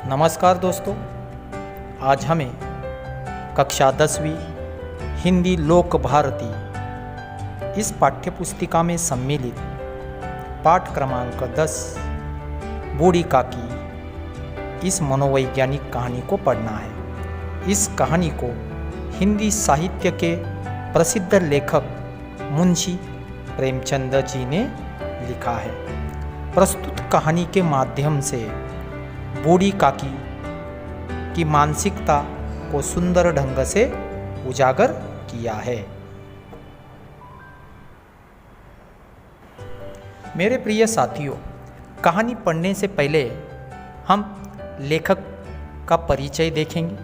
नमस्कार दोस्तों, आज हमें कक्षा 10वीं हिंदी लोक भारती इस पाठ्यपुस्तिका में सम्मिलित पाठ क्रमांक 10 बूढ़ी काकी इस मनोवैज्ञानिक कहानी को पढ़ना है। इस कहानी को हिंदी साहित्य के प्रसिद्ध लेखक मुंशी प्रेमचंद जी ने लिखा है। प्रस्तुत कहानी के माध्यम से बूढ़ी काकी की मानसिकता को सुंदर ढंग से उजागर किया है। मेरे प्रिय साथियों, कहानी पढ़ने से पहले हम लेखक का परिचय देखेंगे।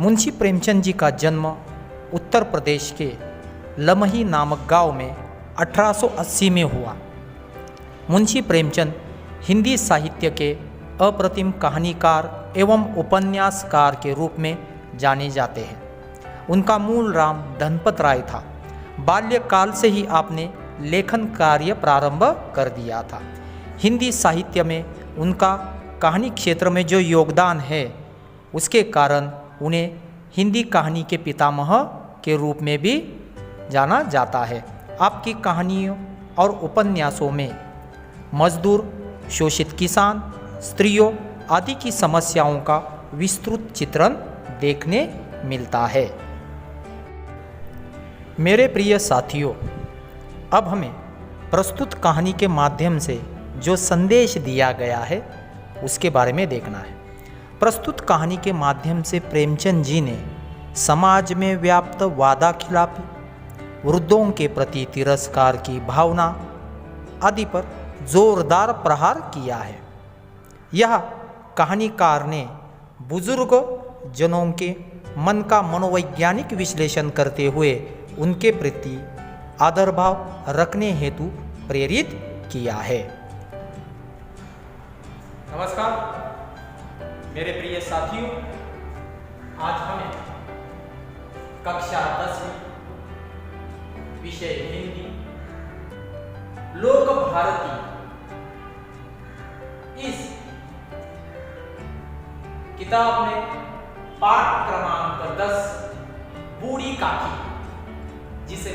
मुंशी प्रेमचंद जी का जन्म उत्तर प्रदेश के लमही नामक गांव में 1880 में हुआ। मुंशी प्रेमचंद हिंदी साहित्य के अप्रतिम कहानीकार एवं उपन्यासकार के रूप में जाने जाते हैं। उनका मूल नाम धनपत राय था। बाल्यकाल से ही आपने लेखन कार्य प्रारंभ कर दिया था। हिंदी साहित्य में उनका कहानी क्षेत्र में जो योगदान है, उसके कारण उन्हें हिंदी कहानी के पितामह के रूप में भी जाना जाता है। आपकी कहानियों और उपन्यासों में मजदूर, शोषित किसान, स्त्रियों आदि की समस्याओं का विस्तृत चित्रण देखने मिलता है। मेरे प्रिय साथियों, अब हमें प्रस्तुत कहानी के माध्यम से जो संदेश दिया गया है उसके बारे में देखना है। प्रस्तुत कहानी के माध्यम से प्रेमचंद जी ने समाज में व्याप्त वादाखिलाफी, वृद्धों के प्रति तिरस्कार की भावना आदि पर जोरदार प्रहार किया है। यह कहानीकार ने बुजुर्ग जनों के मन का मनोवैज्ञानिक विश्लेषण करते हुए उनके प्रति आदर भाव रखने हेतु प्रेरित किया है। नमस्कार मेरे प्रिय साथियों, आज हमें कक्षा 10वीं विषय हिंदी लोक भारती इस किताब में पाठ क्रमांक 10 बूढ़ी काकी, जिसे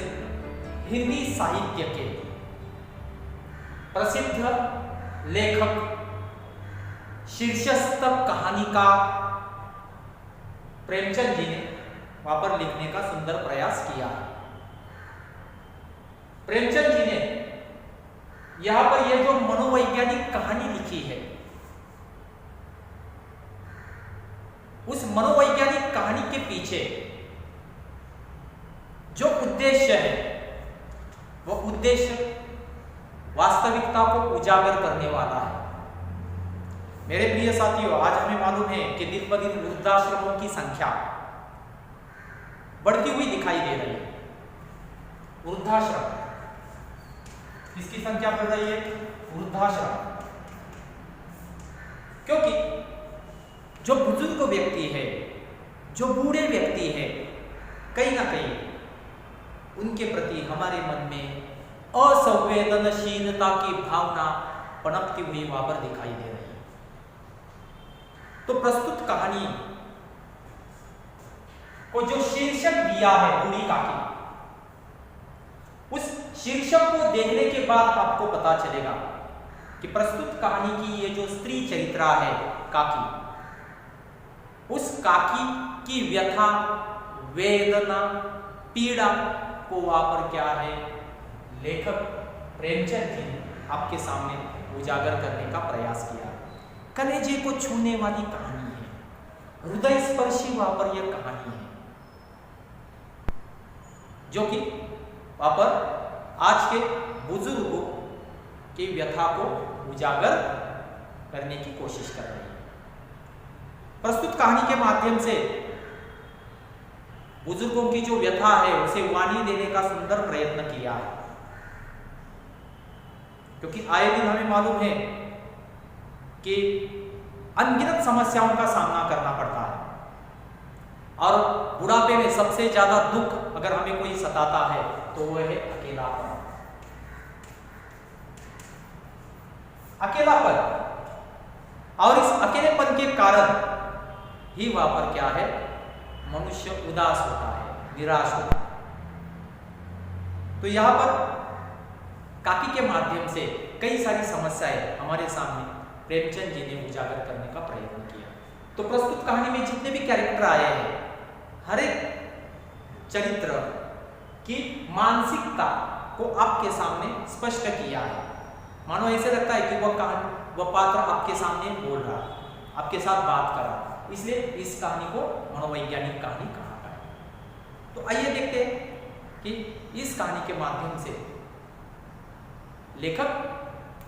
हिंदी साहित्य के प्रसिद्ध लेखक शीर्षस्थ कहानीकार प्रेमचंद जी ने वहां पर लिखने का सुंदर प्रयास किया। प्रेमचंद जी ने यहां पर यह जो मनोवैज्ञानिक कहानी लिखी है, उस मनोवैज्ञानिक कहानी के पीछे जो उद्देश्य है, वह उद्देश्य वास्तविकता को उजागर करने वाला है। मेरे प्रिय साथियों, आज हमें मालूम है कि दिन ब दिन वृद्धाश्रमों की संख्या बढ़ती हुई दिखाई दे रही है। वृद्धाश्रम, इसकी संख्या बढ़ रही है, वृद्धाश्रम, क्योंकि जो बुजुर्ग व्यक्ति है, जो बूढ़े व्यक्ति है, कहीं ना कहीं उनके प्रति हमारे मन में असंवेदनशीलता की भावना पनपती हुई वहां पर दिखाई दे रही है। तो प्रस्तुत कहानी को जो शीर्षक दिया है बूढ़ी काकी, उस शीर्षक को देखने के बाद आपको पता चलेगा कि प्रस्तुत कहानी की ये जो स्त्री चरित्रा है काकी, उस काकी की व्यथा, वेदना, पीड़ा को वहां पर क्या है, लेखक प्रेमचंद जी ने आपके सामने उजागर करने का प्रयास किया। कलेजे को छूने वाली कहानी है, हृदय स्पर्शी वहां पर यह कहानी है, जो कि वहां पर आज के बुजुर्गों की व्यथा को उजागर करने की कोशिश कर रही है। प्रस्तुत कहानी के माध्यम से बुजुर्गों की जो व्यथा है उसे वाणी देने का सुंदर प्रयत्न किया है, क्योंकि आए दिन हमें मालूम है कि अनगिनत समस्याओं का सामना करना पड़ता है, और बुढ़ापे में सबसे ज्यादा दुख अगर हमें कोई सताता है तो वह है अकेलापन। अकेलापन और इस अकेलेपन के कारण ही वहां पर क्या है, मनुष्य उदास होता है, निराश होता है। तो यहां पर काकी के माध्यम से कई सारी समस्याएं हमारे सामने प्रेमचंद जी ने उजागर करने का प्रयत्न किया। तो प्रस्तुत कहानी में जितने भी कैरेक्टर आए हैं, हर एक चरित्र की मानसिकता को आपके सामने स्पष्ट किया है। मानो ऐसे लगता है कि वह पात्र आपके सामने बोल रहा, आपके साथ बात कर रहा, इसलिए इस कहानी को मनोवैज्ञानिक कहानी कहा गया। तो आइए देखते हैं कि इस कहानी के माध्यम से लेखक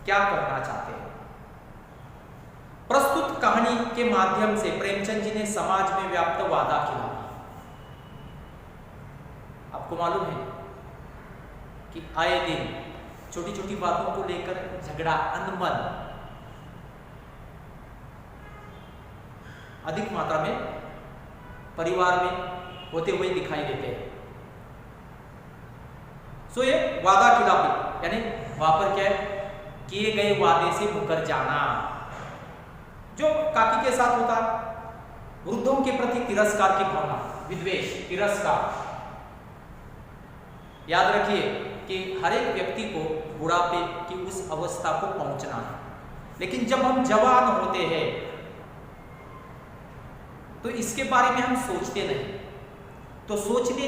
क्या करना चाहते हैं। प्रस्तुत कहानी के माध्यम से प्रेमचंद जी ने समाज में व्याप्त वादाखिलाफी, आपको मालूम है कि आए दिन छोटी छोटी बातों को लेकर झगड़ा, अनबन अधिक मात्रा में परिवार में होते हुए दिखाई देते हैं। सो ये वादा खिलाफी यानी वहां पर क्या है, किए गए वादे से मुकर जाना, जो काकी के साथ होता है। वृद्धों के प्रति तिरस्कार की भावना, विद्वेष, तिरस्कार। याद रखिए कि हर एक व्यक्ति को बुढ़ापे की उस अवस्था को पहुंचना है, लेकिन जब हम जवान होते हैं तो इसके बारे में हम सोचते नहीं। तो सोचने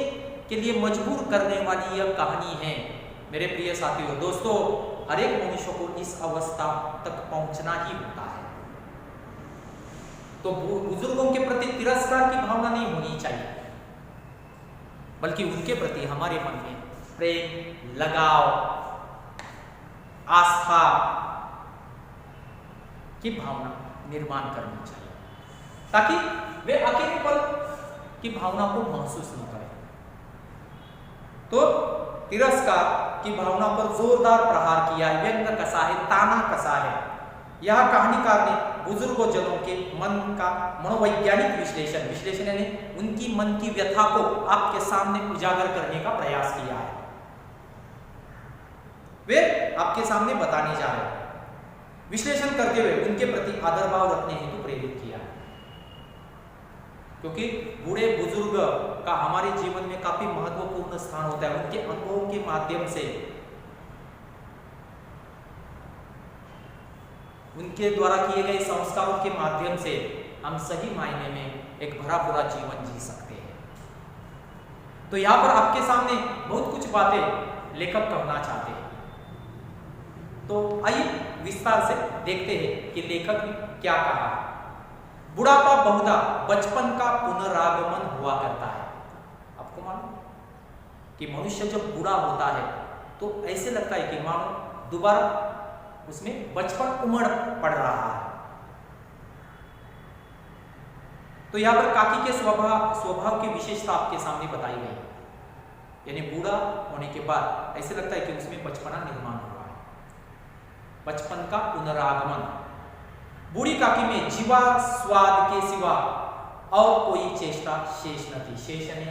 के लिए मजबूर करने वाली यह कहानी है मेरे प्रिय साथियों। दोस्तों, हर एक मनुष्य को इस अवस्था तक पहुंचना ही होता है। तो बुजुर्गों के प्रति तिरस्कार की भावना नहीं होनी चाहिए, बल्कि उनके प्रति हमारे मन में प्रेम, लगाव, आस्था की भावना निर्माण करनी चाहिए, ताकि वे अकेलेपन की भावना को महसूस न करें। तो तिरस्कार की भावना पर जोरदार प्रहार किया, व्यंग कसा है, ताना कसा है। यह कहानीकार ने बुजुर्गों जनों के मन का मनोवैज्ञानिक विश्लेषण यानी उनकी मन की व्यथा को आपके सामने उजागर करने का प्रयास किया है। वे आपके सामने बताने जा रहे हैं, विश्लेषण करते हुए उनके प्रति आदर भाव रखने हेतु प्रेरित किया है। क्योंकि बूढ़े बुजुर्ग का हमारे जीवन में काफी महत्वपूर्ण स्थान होता है। उनके अनुभवों के माध्यम से, उनके द्वारा किए गए संस्कारों के माध्यम से हम सही मायने में एक भरा पूरा जीवन जी सकते हैं। तो यहां पर आपके सामने बहुत कुछ बातें लेखक कहना चाहते हैं। तो आइए विस्तार से देखते हैं कि लेखक ने क्या कहा है। बुढ़ापा बहुधा बचपन का पुनरागमन हुआ करता है। आपको मालूम कि मनुष्य जब बूढ़ा होता है तो ऐसे लगता है कि मानो दोबारा उसमें बचपन उमड़ पड़ रहा है। तो यहां पर काकी के स्वभाव की विशेषता आपके सामने बताई गई, यानी बूढ़ा होने के बाद ऐसे लगता है कि उसमें बचपना निर्माण हुआ है, बचपन का पुनरागमन। बूढ़ी काकी में जीवा स्वाद के सिवा और कोई चेष्टा शेष न थी। शेष यानी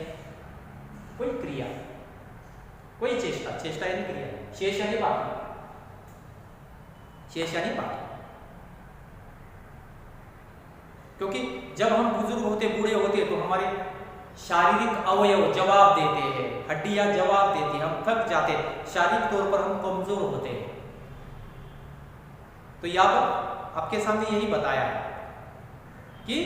कोई क्रिया, कोई चेष्टा, चेष्टा यानी क्रिया, शेष यानी बाकी, शेष यानी बाकी। क्योंकि जब हम बुजुर्ग होते, बूढ़े होते तो हमारे शारीरिक अवयव जवाब देते हैं, हड्डियां जवाब देती हैं, हम थक जाते हैं, शारीरिक तौर पर हम कमजोर होते हैं। तो यहां पर आपके सामने यही बताया है कि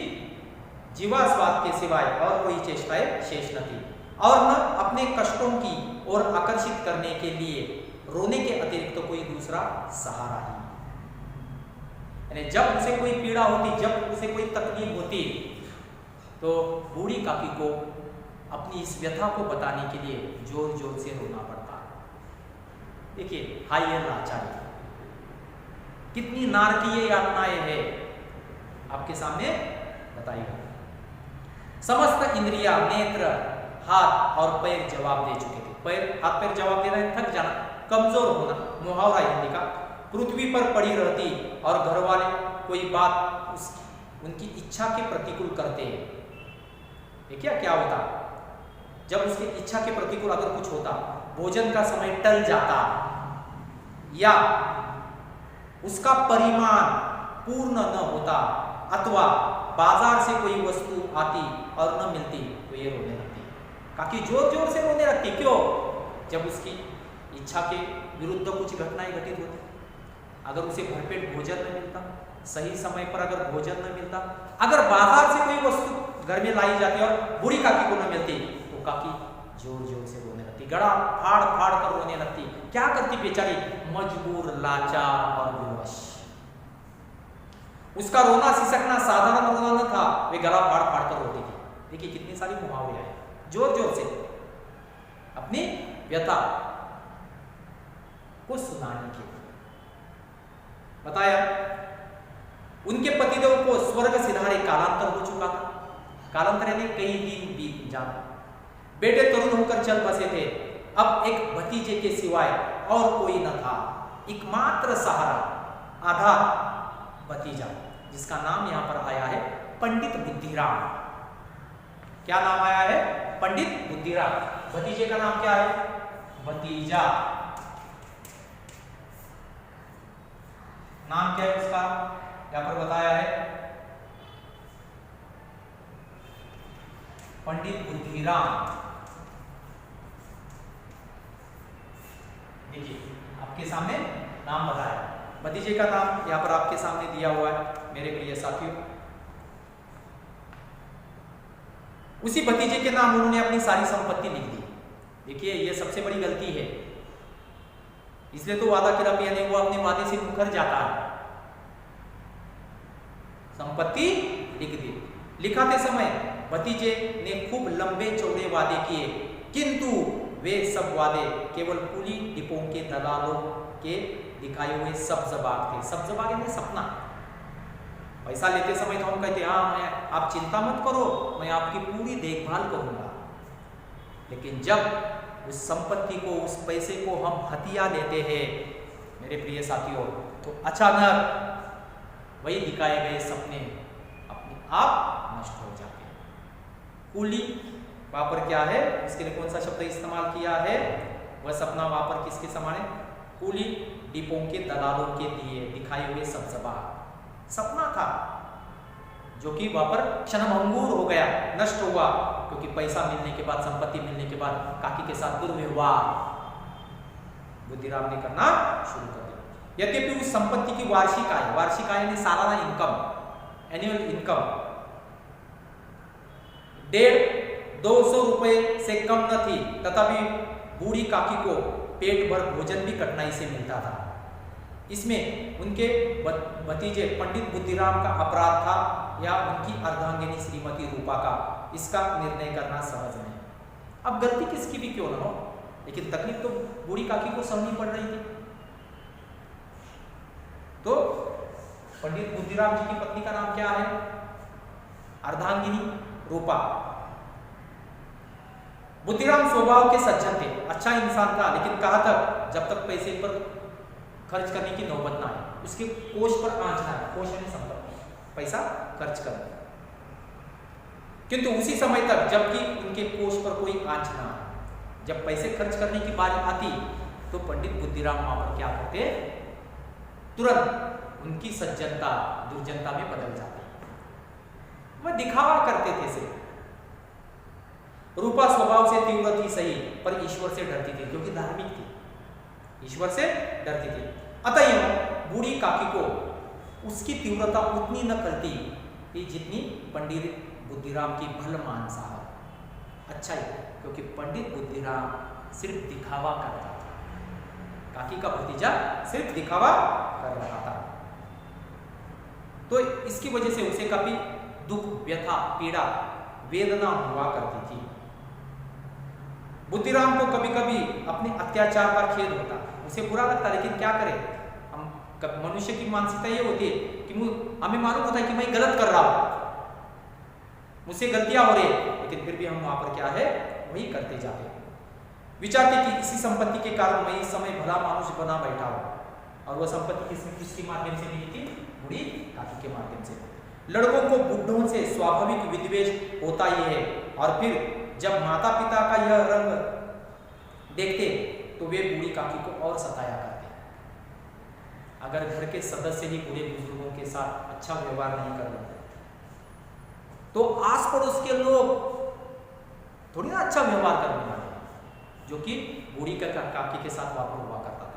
जीवा स्वाद के सिवाय और कोई चेष्टाएं शेष न थी, और न अपने कष्टों की ओर आकर्षित करने के लिए रोने के अतिरिक्त तो कोई दूसरा सहारा ही। यानी जब उसे कोई पीड़ा होती, जब उसे कोई तकलीफ होती, तो बूढ़ी काकी को अपनी इस व्यथा को बताने के लिए जोर जोर से रोना पड़ता। देखिए, हाय लाचारी, कितनी नारकीय यातनाएं हैं आपके सामने बताई गई। समस्त इंद्रियां, नेत्र, हाथ और पैर जवाब दे चुके थे। पैर, हाथ पैर जवाब देना है, थक जाना, कमजोर होना, मुहावरा हिंदी का। पृथ्वी पर पड़ी रहती और घर वाले कोई बात उनकी इच्छा के प्रतिकूल करते हैं। देखिए क्या होता जब उसकी इच्छा के प्रतिकूल अगर कुछ होता, भोजन का समय टल जाता या उसका परिमाण पूर्ण न होता, अथवा बाजार से कोई वस्तु आती और न मिलती तो ये रोने लगती। काकी जोर जोर से रोने लगती। क्यों? जब उसकी इच्छा के विरुद्ध कुछ घटनाएं घटित होती, अगर उसे भरपेट भोजन न मिलता, सही समय पर अगर भोजन न मिलता, अगर बाजार से कोई वस्तु घर में लाई जाती और बूढ़ी काकी को न मिलती तो काकी जोर जोर से रोने लगती, गड़ा फाड़ फाड़ कर रोने लगती। क्या करती बेचारी? मजबूर, लाचार और विवश। उसका रोना सिसकना साधारण रोना न था, वे गला फाड़ फाड़ कर रोती थी। देखिए कितनी सारी मुहावरे हैं, जोर जोर से अपनी व्यथा को सुनाने के लिए। बताया उनके पतिदेव को स्वर्ग सिधारे कालांतर हो चुका था। कालांतर यानी कई दिन बीत जाना। बेटे तरुण होकर चल बसे थे। अब एक भतीजे के सिवाय और कोई न था। एकमात्र सहारा, आधार भतीजा, जिसका नाम यहां पर आया है पंडित बुद्धिराम। क्या नाम आया है? पंडित बुद्धिराम। भतीजे का नाम क्या है? भतीजा। नाम क्या है उसका? यहां पर बताया है पंडित बुद्धिराम। देखिए आपके सामने नाम बताया, भतीजे का नाम यहां पर आपके सामने दिया हुआ है मेरे प्रिय साथियों। उसी भतीजे के नाम उन्होंने अपनी सारी संपत्ति लिख दी। देखिए ये सबसे बड़ी गलती है, इसलिए तो वादा खिलाफ यानी वो अपने वादे से मुकर जाता है। संपत्ति लिख दी। लिखाते समय भतीजे ने खूब लंबे चौड़े वादे किए, किंतु वे सब वादे केवल कुली डिपों के दलालों के दिखाए हुए सब्ज़बाग थे। सब्ज़बाग यानी सपना। पैसा लेते समय तो हम कहते हाँ मैं, आप चिंता मत करो, मैं आपकी पूरी देखभाल करूंगा। लेकिन जब उस संपत्ति को, उस पैसे को हम हथिया लेते हैं मेरे प्रिय साथियों, तो अचानक वही दिखाए गए सपने अपने आप नष्ट हो जाते हैं। कुली वहां पर क्या है, इसके लिए कौन सा शब्द इस्तेमाल किया है? वह सपना वहां पर किसके समान है? कुली डिपों के दलालों के दिए दिखाए हुए सब्ज़बाग। सपना था जो कि वहां पर क्षणभंगुर हो गया, नष्ट हुआ, क्योंकि पैसा मिलने के बाद, संपत्ति मिलने के बाद काकी के साथ दुर्व्यवहार बुद्धिराम ने करना शुरू कर दिया। यद्यपि उस संपत्ति की वार्षिक आय यानी सालाना इनकम, एनुअल इनकम 150-200 रुपए से कम न थी, तथापि बूढ़ी काकी को पेट भर भोजन भी कठिनाई से मिलता था। इसमें उनके भतीजे पंडित बुद्धिराम का अपराध था या उनकी अर्धांगिनी श्रीमती रूपा का, इसका निर्णय करना सहज नहीं। अब गलती किसकी भी क्यों न हो, लेकिन तकलीफ तो बूढ़ी काकी को सहनी पड़ रही थी। तो पंडित बुद्धिराम जी की पत्नी का नाम क्या है? अर्धांगिनी रूपा। बुद्धिराम स्वभाव के सज्जन थे, अच्छा इंसान था, लेकिन कहा था जब तक पैसे पर खर्च करने की नौबत ना आए, उसके कोष पर आंच ना आए। कोष यानी संपत्ति, पैसा खर्च करना। किंतु उसी समय तक जबकि उनके कोष पर कोई आंच ना आए, जब पैसे खर्च करने की बारी आती तो पंडित बुद्धिराम वहां पर क्या करते? तुरंत उनकी सज्जनता दुर्जनता में बदल जाती। वह दिखावा करते थे सिर्फ। रूपा स्वभाव से तीव्र थी सही, पर ईश्वर से डरती थी, क्योंकि धार्मिक थी, ईश्वर से डरती थी। अतः बूढ़ी काकी को उसकी तीव्रता उतनी न करती कि जितनी पंडित बुद्धिराम की भल मानसा है। अच्छा ही, क्योंकि पंडित बुद्धिराम सिर्फ दिखावा करता था, काकी का भतीजा सिर्फ दिखावा कर रहा था। तो इसकी वजह से उसे कभी दुख, व्यथा, पीड़ा, वेदना हुआ करती थी। बुद्धिराम को कभी कभी अपने अत्याचार का खेद होता, उसे बुरा लगता, लेकिन क्या करे, हम मनुष्य की मानसिकता ये होती है कि हमें मालूम होता है कि मैं गलत कर रहा हूं, मुझसे गलतियां हो रही है, लेकिन फिर भी हम वहां पर क्या है वही करते जाते हैं। विचारते कि इसी संपत्ति के कारण मैं इस समय भला मानुष बना बैठा हूं, और वह संपत्ति किसके माध्यम से मिली थी? बूढ़ी काकी के माध्यम से। लड़कों को बुढ़ों से स्वाभाविक विद्वेष होता ही है, और फिर जब माता पिता का यह रंग देखते तो वे बूढ़ी काकी को और सताया करते। अगर घर के सदस्य ही बूढ़े बुजुर्गों के साथ अच्छा व्यवहार नहीं कर रहे तो आस पड़ोस के लोग थोड़ी ना अच्छा व्यवहार करने वाले, जो कि बूढ़ी का काकी के साथ वहां पर हुआ करता था।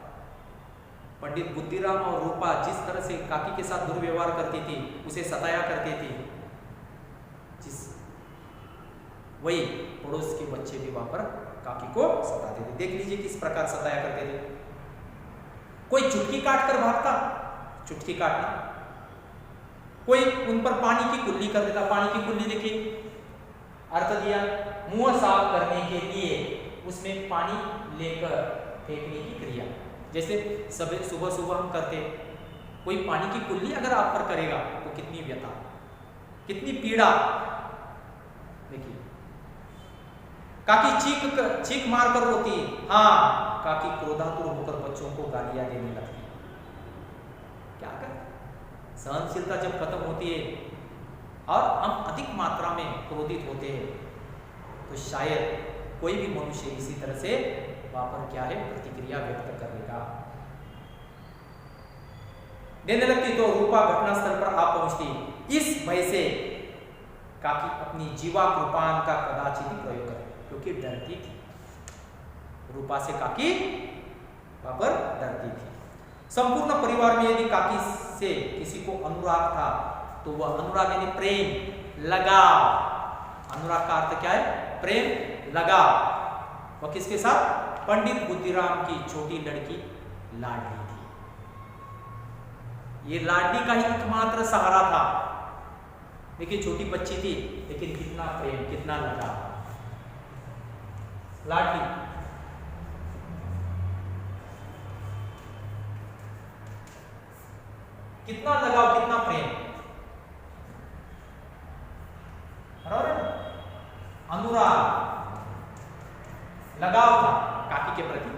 पंडित बुद्धिराम और रूपा जिस तरह से काकी के साथ दुर्व्यवहार करती थी, उसे सताया करती थी, जिस वही पड़ोस के बच्चे भी वहां पर काकी को सताते थे। देख लीजिए किस प्रकार सताया करते थे। कोई चुटकी काट कर भागता, चुटकी काटना, कोई उन पर पानी की कुल्ली कर देता। पानी की कुल्ली देखिए, अर्थ दिया मुंह साफ करने के लिए उसमें पानी लेकर फेंकने की क्रिया। जैसे सुबह सुबह हम करते, कोई पानी की कुल्ली अगर आप पर करेगा तो कितनी व्यथा, कितनी पीड़ा। देखिए काकी चीख मार कर रोती है। हाँ, काकी क्रोधातुर होकर बच्चों को गालियां देने लगती है। क्या कर, सहनशीलता जब खत्म होती है और हम अधिक मात्रा में क्रोधित होते हैं तो शायद कोई भी मनुष्य इसी तरह से वहां पर क्या है प्रतिक्रिया व्यक्त करेगा। देने लगती तो रूपा घटनास्थल पर आ पहुंचती। इस भय से काकी अपनी जीवा कृपान का कदाचित ही प्रयोग करे, क्योंकि डरती थी। रूपा से काकी वहां पर डरती थी। संपूर्ण परिवार में यदि काकी से किसी को अनुराग था तो वह अनुराग यानी प्रेम, लगाव। अनुराग का अर्थ क्या है? प्रेम, लगाव। वह किसके साथ? पंडित बुद्धिराम की छोटी लड़की लाडली थी। ये लाडली का ही एकमात्र सहारा था। देखिए छोटी बच्ची थी लेकिन कितना प्रेम, कितना लगाव। लाडली कितना लगाव, कितना प्रेम, अनुराग, लगाव था काकी के प्रति।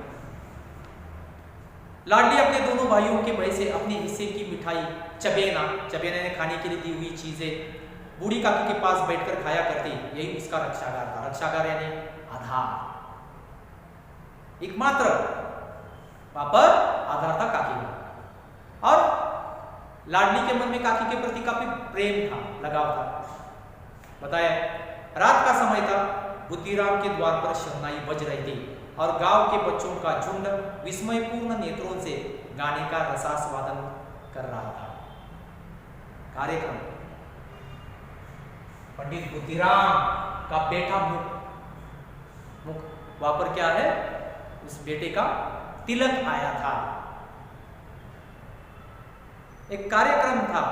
लाडली अपने दोनों भाइयों के भय से अपने हिस्से की मिठाई चबेना ने खाने के लिए दी हुई चीजें बूढ़ी काकी के पास बैठकर खाया करती। यही उसका रक्षागार था। रक्षागार यानी आधार, एकमात्र पापर आधार था काकी का। और लाडली के मन में काकी के प्रति काफी प्रेम था, लगाव था। बताया रात का समय था। बुद्धिराम के द्वार पर शहनाई बज रही थी और गांव के बच्चों का झुंड विस्मयपूर्ण नेत्रों से गाने का रसास्वादन कर रहा था। कार्यक्रम पंडित बुद्धिराम का बेटा मुख वहां पर क्या है, उस बेटे का तिलक आया था। एक कार्यक्रम था।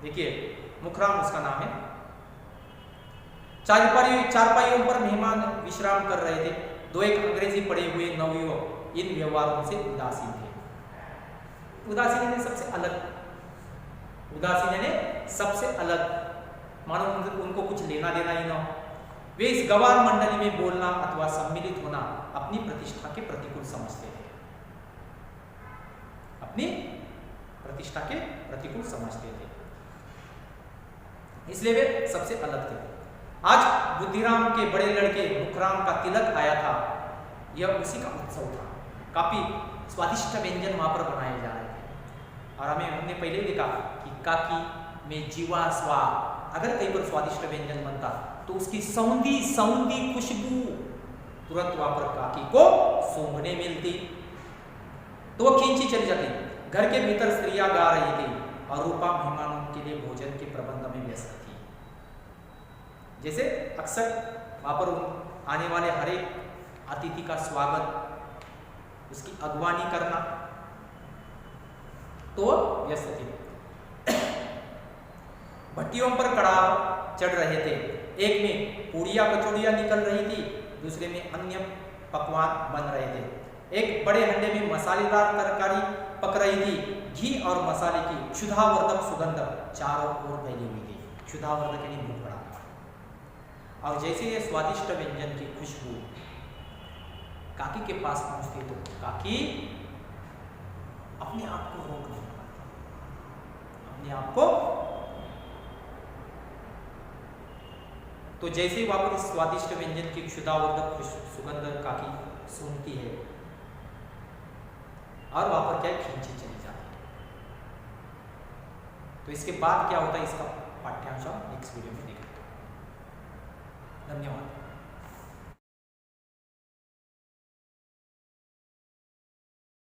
देखिए मुखराम उसका नाम है। चारपाइयों पर मेहमान विश्राम कर रहे थे। दो एक अंग्रेजी पढ़े हुए नवयुवक इन व्यवहारों से उदासीन थे। उदासीन ने सबसे अलग, उदासीन ने सबसे अलग, मानो उनको कुछ लेना देना ही ना हो। वे इस गवार मंडली में बोलना अथवा सम्मिलित होना अपनी प्रतिष्ठा के प्रतिकूल समझते थे। अपनी प्रतिष्ठा के प्रतिकूल समझते थे, इसलिए वे सबसे अलग थे। आज बुद्धिराम के बड़े लड़के मुखराम का तिलक आया था। यह उसी का उत्सव था। काफी स्वादिष्ट व्यंजन वहां पर बनाए जा रहे थे। और हमने पहले देखा कि काकी में जीवा स्वाद, अगर कहीं पर स्वादिष्ट व्यंजन बनता तो उसकी सौंधी खुशबू तुरंत वहां पर काकी को सूंघने मिलती तो वो खींची चली जाती। घर के भीतर स्त्रियां गा रही थी और रूपा मेहमानों के लिए भोजन के प्रबंध में व्यस्त थी। जैसे अक्सर वहां पर आने वाले हर एक अतिथि का स्वागत, उसकी अगवानी करना, तो व्यस्त थी। भट्टियों पर कड़ाह चढ़ रहे थे। एक में पूड़ियां कचौड़ियां निकल रही थी, दूसरे में अन्य पकवान बन रहे थे। एक बड़े हंडे में मसालेदार तरकारी पक रही थी। घी और मसाले की क्षुधावर्धक सुगंध चारों ओर फैली हुई थी। क्षुधावर्धक यानी भूख बढ़ाना। और जैसे ये स्वादिष्ट व्यंजन की खुशबू काकी के पास पहुंचती तो काकी अपने आप को रोक नहीं पाती, अपने आप को। तो जैसे ही वहां पर स्वादिष्ट व्यंजन की क्षुधावर्धक सुगंध काकी सूंघती है और वहाँ पर क्या है, खींची चली जाती है। तो इसके बाद क्या होता है, इसका पाठ्यांश हम नेक्स्ट वीडियो में देखेंगे। धन्यवाद।